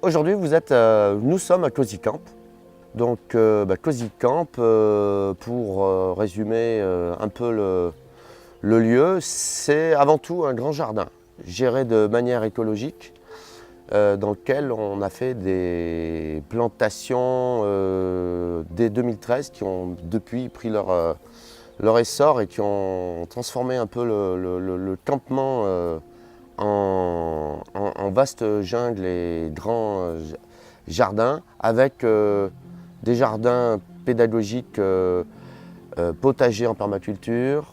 Aujourd'hui, nous sommes à Cozy Camp. Donc, Cozy Camp, pour résumer un peu le lieu, c'est avant tout un grand jardin géré de manière écologique, dans lequel on a fait des plantations dès 2013 qui ont depuis pris leur essor et qui ont transformé un peu le campement en vaste jungle et grands jardins avec des jardins pédagogiques, potagers en permaculture,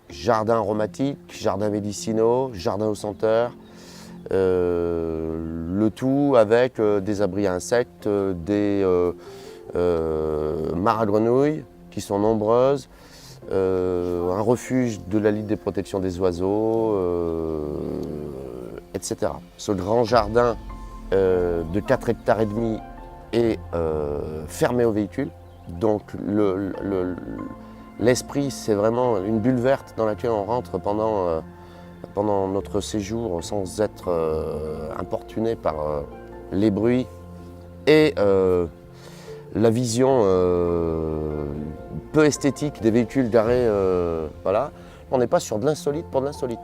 jardins aromatiques, jardins médicinaux, jardins aux senteurs, le tout avec des abris à insectes, des mares à grenouilles qui sont nombreuses, un refuge de la Ligue des protections des oiseaux, etc. Ce grand jardin de 4 hectares et demi est fermé aux véhicules. Donc l'esprit, c'est vraiment une bulle verte dans laquelle on rentre pendant notre séjour sans être importuné par les bruits et la vision peu esthétique des véhicules garés. Voilà. On n'est pas sur de l'insolite pour de l'insolite.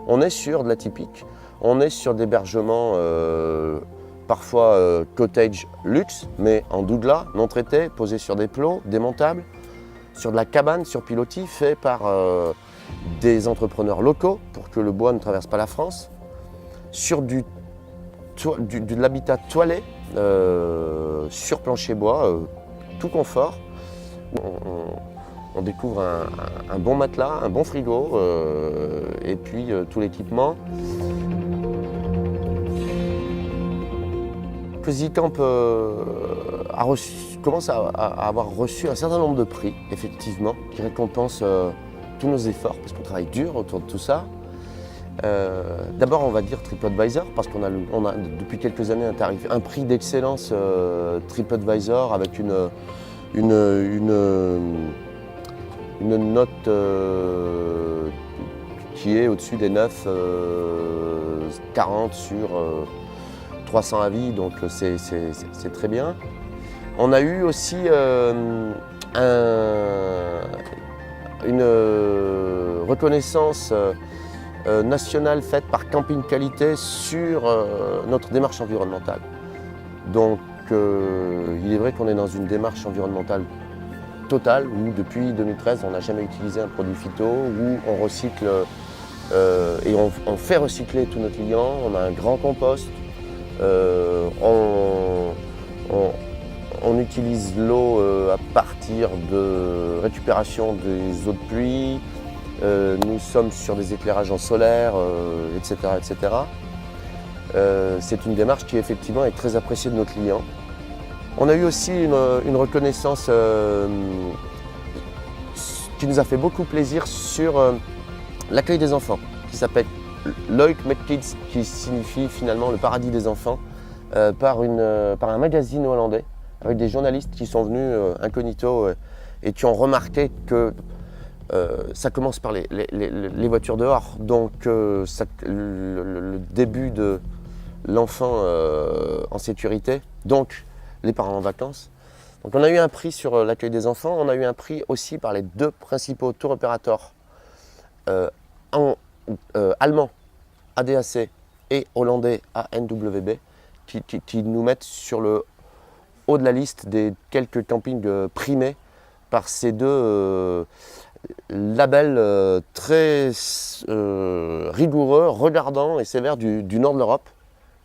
On est sur de l'atypique. On est sur d'hébergements parfois cottage luxe, mais en douglas, non traité, posé sur des plots, démontables, sur de la cabane sur pilotis, fait par des entrepreneurs locaux pour que le bois ne traverse pas la France, sur de l'habitat toilé, sur plancher bois, tout confort. On découvre un bon matelas, un bon frigo et puis tout l'équipement. Cozy Camp commence à avoir reçu un certain nombre de prix, effectivement, qui récompensent tous nos efforts, parce qu'on travaille dur autour de tout ça. D'abord, on va dire TripAdvisor, parce qu'on a depuis quelques années un prix d'excellence TripAdvisor avec une note qui est au-dessus des 9, 40 sur 300 avis, donc c'est très bien. On a eu aussi une reconnaissance nationale faite par Camping Qualité sur notre démarche environnementale. Donc il est vrai qu'on est dans une démarche environnementale totale où depuis 2013 on n'a jamais utilisé un produit phyto, où on recycle et on fait recycler tous nos clients, on a un grand compost. On utilise l'eau à partir de récupération des eaux de pluie, nous sommes sur des éclairages en solaire, etc. etc. C'est une démarche qui effectivement est très appréciée de nos clients. On a eu aussi une reconnaissance qui nous a fait beaucoup plaisir sur l'accueil des enfants, qui s'appelle Leuk met Kids, qui signifie finalement le paradis des enfants, par un magazine hollandais, avec des journalistes qui sont venus incognito et qui ont remarqué que ça commence par les voitures dehors, donc le début de l'enfant en sécurité, donc les parents en vacances. Donc on a eu un prix sur l'accueil des enfants, on a eu un prix aussi par les deux principaux tour opérateurs allemands, ADAC, et hollandais, ANWB, qui nous mettent sur le haut de la liste des quelques campings primés par ces deux labels très rigoureux, regardants et sévères du nord de l'Europe,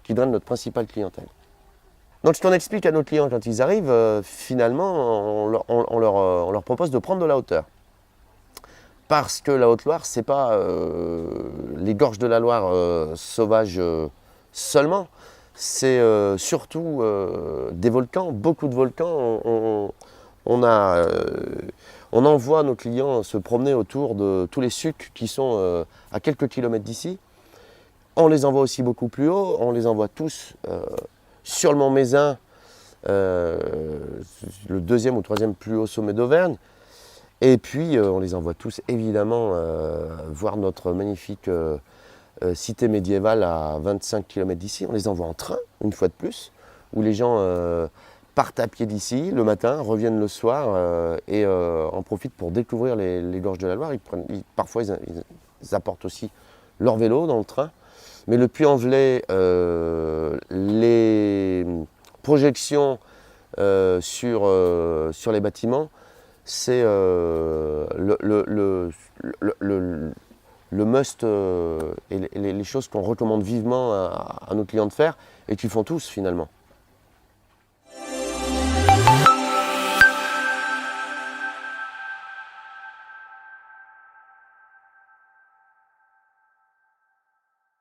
qui donnent notre principale clientèle. Donc ce qu'on explique à nos clients quand ils arrivent, finalement, on leur propose de prendre de la hauteur. Parce que la Haute-Loire, c'est pas les gorges de la Loire sauvages seulement, c'est surtout des volcans, beaucoup de volcans. On envoie nos clients se promener autour de tous les sucs qui sont à quelques kilomètres d'ici. On les envoie aussi beaucoup plus haut, on les envoie tous sur le mont Mézin, le deuxième ou troisième plus haut sommet d'Auvergne. Et puis on les envoie tous évidemment voir notre magnifique cité médiévale à 25 km d'ici. On les envoie en train, une fois de plus, où les gens partent à pied d'ici le matin, reviennent le soir et en profitent pour découvrir les gorges de la Loire. Parfois, ils apportent aussi leur vélo dans le train. Mais le Puy-en-Velay, les projections sur les bâtiments, c'est le must et les choses qu'on recommande vivement à nos clients de faire et qu'ils font tous finalement.